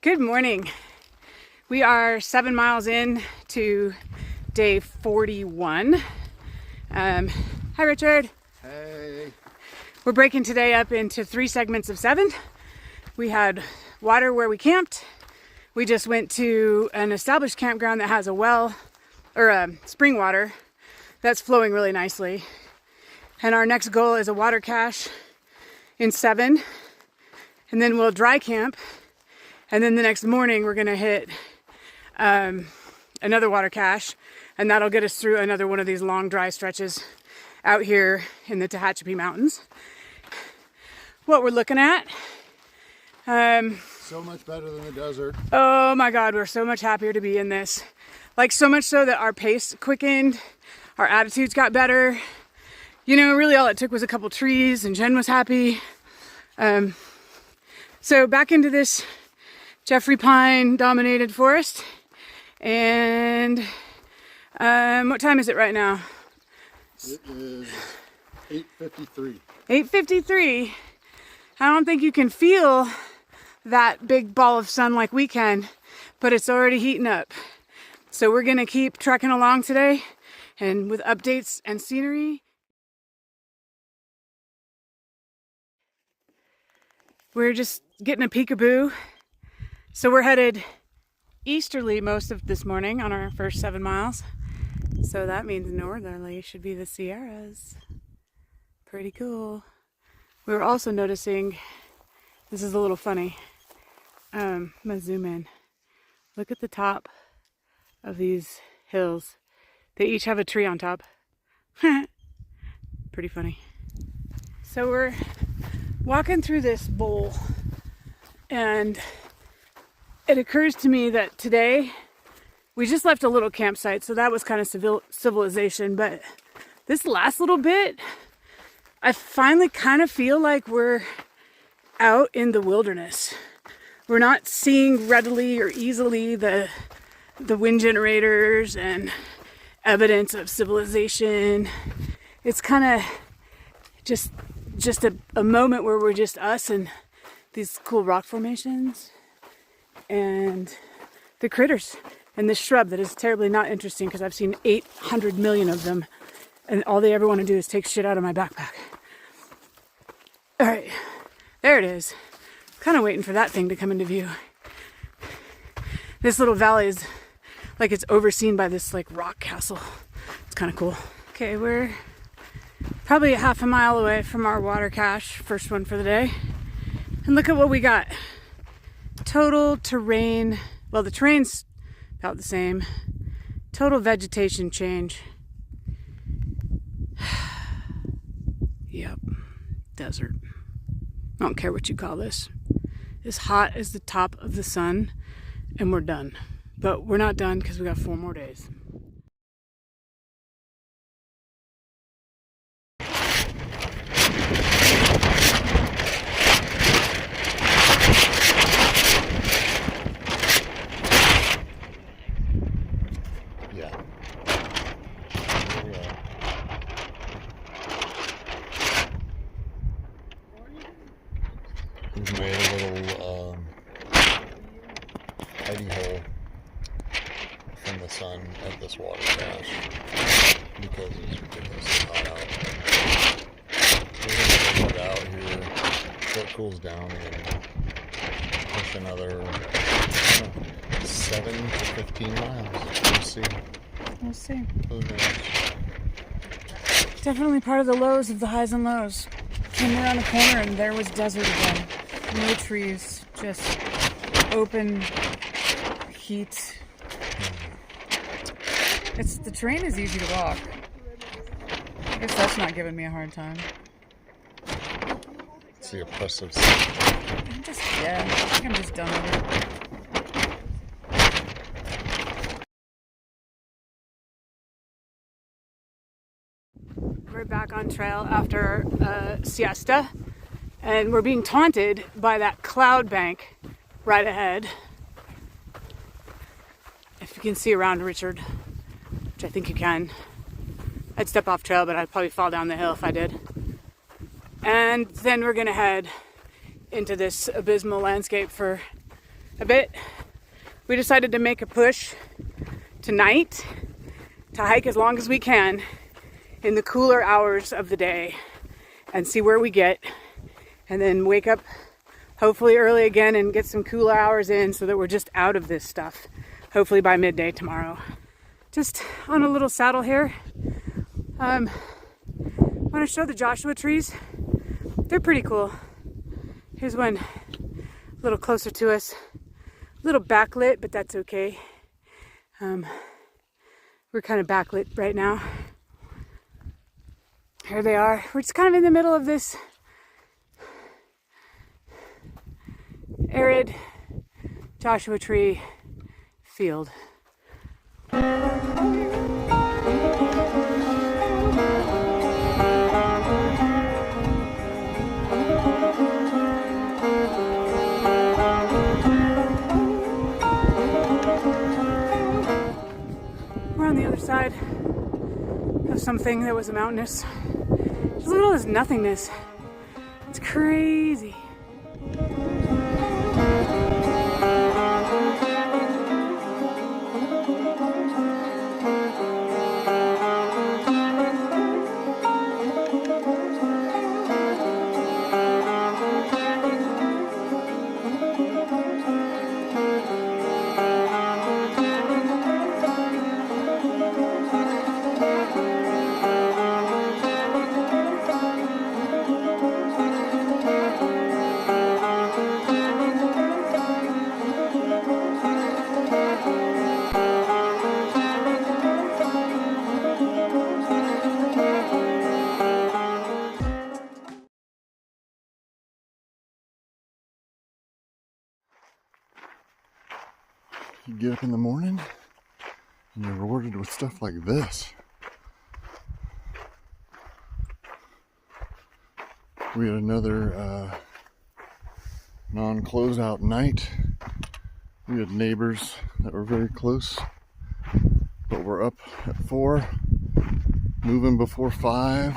Good morning. We are 7 miles in to day 41. Hi, Richard. Hey. We're breaking today up into 3 segments of 7. We had water where we camped. We just went to an established campground that has a well or a spring water that's flowing really nicely. And our next goal is a water cache in 7. And then we'll dry camp. And then the next morning we're gonna hit another water cache, and that'll get us through another one of these long dry stretches out here in the Tehachapi Mountains. What we're looking at. So much better than the desert. Oh my God, we're so much happier to be in this. Like so much so that our pace quickened, our attitudes got better. You know, really all it took was a couple trees and Jen was happy. So back into this Jeffrey Pine dominated forest. And what time is it right now? It is 8:53. 8:53. I don't think you can feel that big ball of sun like we can, but it's already heating up. So we're gonna keep trekking along today and with updates and scenery. We're just getting a peekaboo. So we're headed easterly most of this morning on our first 7 miles. So that means northerly should be the Sierras. Pretty cool. We were also noticing, this is a little funny. I'm gonna zoom in. Look at the top of these hills. They each have a tree on top. Pretty funny. So we're walking through this bowl, and it occurs to me that today we just left a little campsite, so that was kind of civilization, but this last little bit, I finally kind of feel like we're out in the wilderness. We're not seeing readily or easily the wind generators and evidence of civilization. It's kind of just a moment where we're just us and these cool rock formations and the critters and this shrub that is terribly not interesting because I've seen 800 million of them and all they ever want to do is take shit out of my backpack. All right, there it is. Kind of waiting for that thing to come into view. This little valley is like it's overseen by this like rock castle. It's kind of cool. Okay, we're probably a half a mile away from our water cache, first one for the day. And look at what we got. Total terrain, well, the terrain's about the same. Total vegetation change. Yep, desert. I don't care what you call this. As hot as the top of the sun, and we're done. But we're not done because we got 4 more days. We've made a little hidey hole from the sun at this water cache because it's ridiculously hot out. We're going to get out here so it cools down and push another 7 to 15 miles. We'll see. We'll see. Who knows? Definitely part of the lows of the highs and lows. Came around the corner and there was desert again. No trees, just open heat. The terrain is easy to walk. I guess that's not giving me a hard time. It's the oppressive. I think I'm just done with it. We're back on trail after a siesta, and we're being taunted by that cloud bank right ahead. If you can see around Richard, which I think you can. I'd step off trail, but I'd probably fall down the hill if I did. And then we're gonna head into this abysmal landscape for a bit, we decided to make a push tonight to hike as long as we can in the cooler hours of the day and see where we get, and then wake up hopefully early again and get some cooler hours in so that we're just out of this stuff, hopefully by midday tomorrow. Just on a little saddle here. I want to show the Joshua trees. They're pretty cool. Here's one a little closer to us. A little backlit, but that's okay. We're kind of backlit right now. Here they are. We're just kind of in the middle of this arid Joshua tree field. We're on the other side of something that was mountainous. Just look at all this nothingness. It's crazy. You get up in the morning and you're rewarded with stuff like this. We had another non-closed out night. We had neighbors that were very close, but we're up at 4, moving before 5,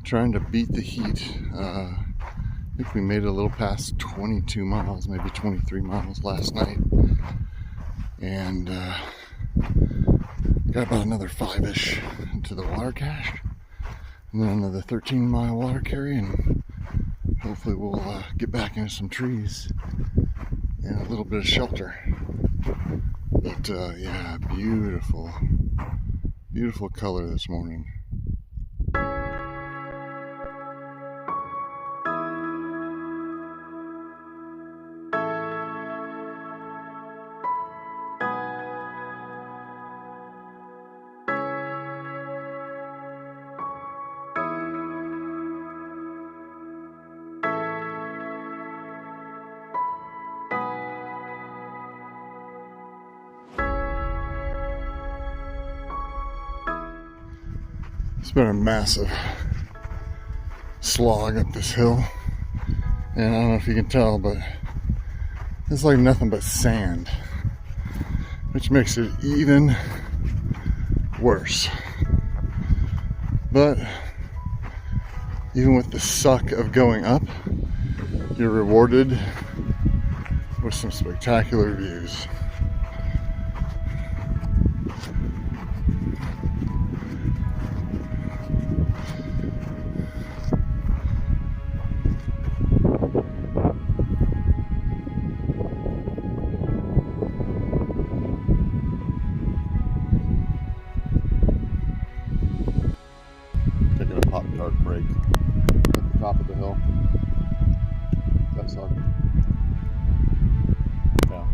trying to beat the heat. I think we made it a little past 22 miles, maybe 23 miles last night. And got about another 5-ish into the water cache. And then another 13-mile water carry, and hopefully we'll get back into some trees and a little bit of shelter. But yeah, beautiful, beautiful color this morning. It's been a massive slog up this hill, and I don't know if you can tell, but it's like nothing but sand, which makes it even worse. But even with the suck of going up, you're rewarded with some spectacular views. Taking a Pop-Tart break at the top of the hill. That sucked. Yeah.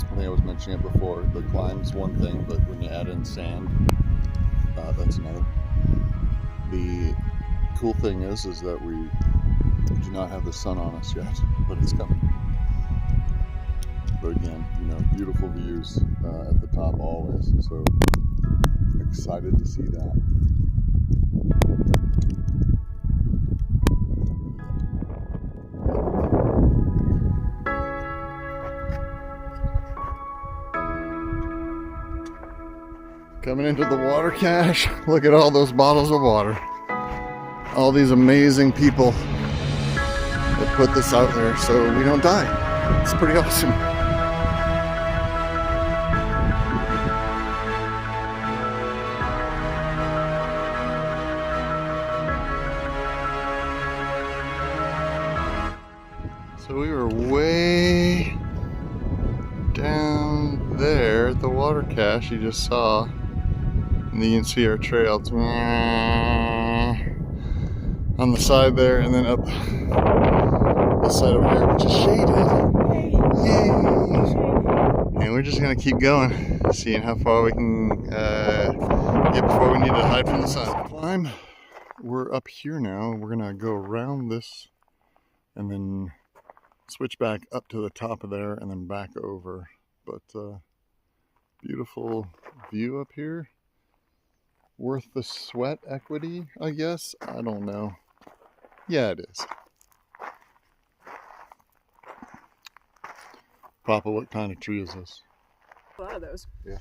I think I was mentioning it before. The climb's one thing, but when you add in sand, that's another. The cool thing is that we do not have the sun on us yet, but it's coming. But again, you know, beautiful views at the top always. So excited to see that. Coming into the water cache, look at all those bottles of water. All these amazing people that put this out there so we don't die. It's pretty awesome. So we were way down there at the water cache you just saw. And you can see our trail on the side there, and then up this side over here, which is shaded. Yay! And we're just gonna keep going, seeing how far we can get before we need to hide from the sun. Climb. We're up here now. We're gonna go around this and then switch back up to the top of there and then back over. But beautiful view up here. Worth the sweat equity, I guess. I don't know. Yeah, it is. Papa, what kind of tree is this? A lot of those. Yeah.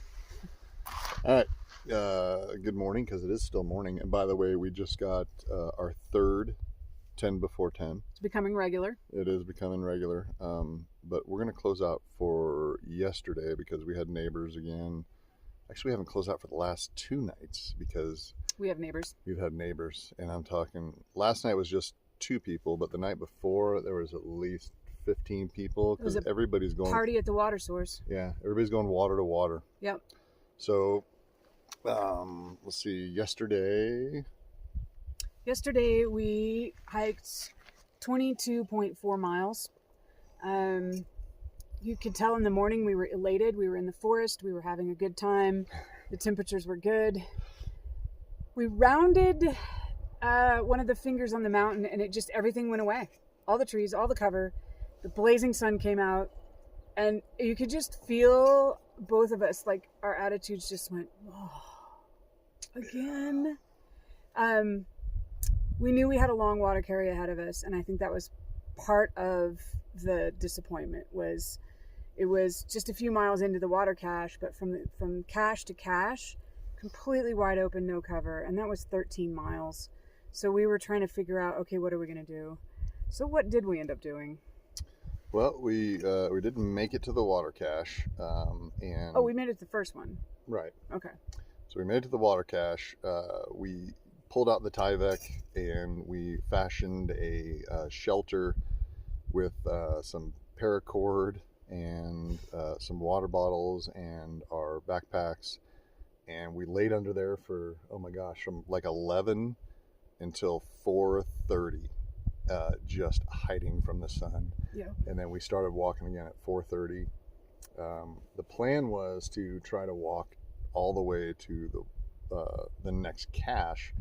All right. Good morning, because it is still morning. And by the way, we just got our third 10 before 10. It's becoming regular. It is becoming regular. But we're going to close out for yesterday because we had neighbors again. Actually, we haven't closed out for the last 2 nights because we have neighbors. We've had neighbors, and I'm talking, last night was just 2 people, but the night before there was at least 15 people because everybody's going party at the water source. Yeah, everybody's going water to water. Yep. So, let's see. Yesterday we hiked 22.4 miles. You could tell in the morning we were elated. We were in the forest. We were having a good time. The temperatures were good. We rounded one of the fingers on the mountain, and it just, everything went away. All the trees, all the cover. The blazing sun came out, and you could just feel both of us, like our attitudes just went, whoa, again. We knew we had a long water carry ahead of us, and I think that was part of the disappointment. It was just a few miles into the water cache, but from cache to cache, completely wide open, no cover, and that was 13 miles. So we were trying to figure out, okay, what are we going to do? So what did we end up doing? Well, we didn't make it to the water cache, and we made it to the first one. Right. Okay. So we made it to the water cache. We pulled out the Tyvek and we fashioned a shelter with some paracord and some water bottles and our backpacks, and we laid under there for, oh my gosh, from like 11 until 4:30, just hiding from the sun. Yeah. And then we started walking again at 4:30. The plan was to try to walk all the way to the next cache,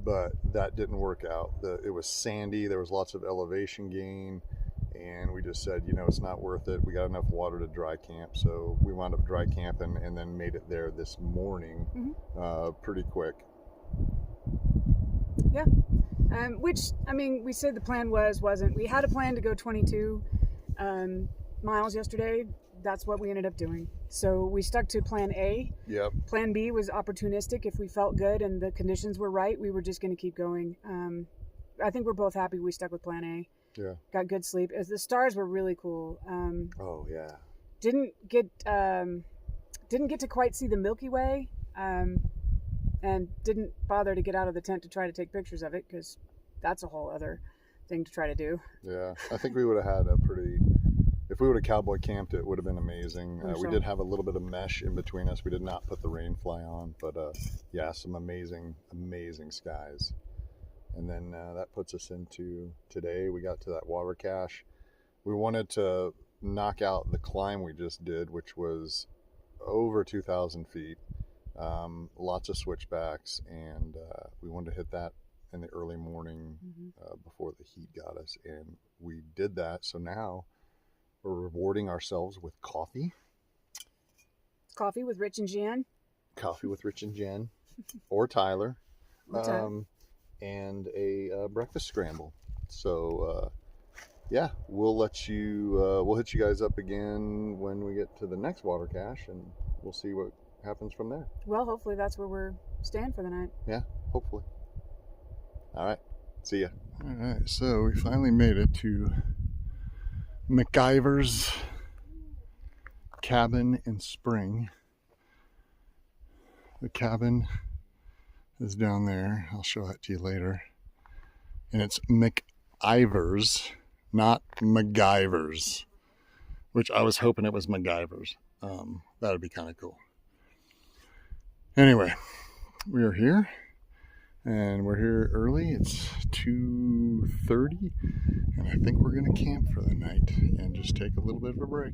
but that didn't work out. It was sandy. There was lots of elevation gain, and we just said, it's not worth it. We got enough water to dry camp, so we wound up dry camping and then made it there this morning, pretty quick. Yeah. Which, I mean, we said the plan wasn't. We had a plan to go 22 miles yesterday. That's what we ended up doing. So we stuck to plan A. Yep. Plan B was opportunistic. If we felt good and the conditions were right, we were just going to keep going. I think we're both happy we stuck with plan A. Yeah. Got good sleep. As the stars were really cool. Oh yeah. Didn't get to quite see the Milky Way. And didn't bother to get out of the tent to try to take pictures of it because that's a whole other thing to try to do. Yeah, I think we would have had if we would have cowboy camped, it would have been amazing. We did have a little bit of mesh in between us. We did not put the rain fly on, but yeah, some amazing skies. And then that puts us into today. We got to that water cache. We wanted to knock out the climb we just did, which was over 2,000 feet. Lots of switchbacks, and we wanted to hit that in the early morning before the heat got us, and we did that. So now we're rewarding ourselves with coffee. Coffee with Rich and Jen. Coffee with Rich and Jen, or Tyler, and a breakfast scramble. So yeah, we'll hit you guys up again when we get to the next water cache, and we'll see what happens from there. Well, hopefully that's where we're staying for the night. Yeah, hopefully. All right, see ya. All right, so we finally made it to MacGyver's cabin in spring. The cabin is down there. I'll show that to you later. And it's MacIver's, not MacGyver's, which I was hoping it was MacGyver's. That would be kind of cool. Anyway, we are here, and we're here early. It's 2:30, and I think we're going to camp for the night and just take a little bit of a break.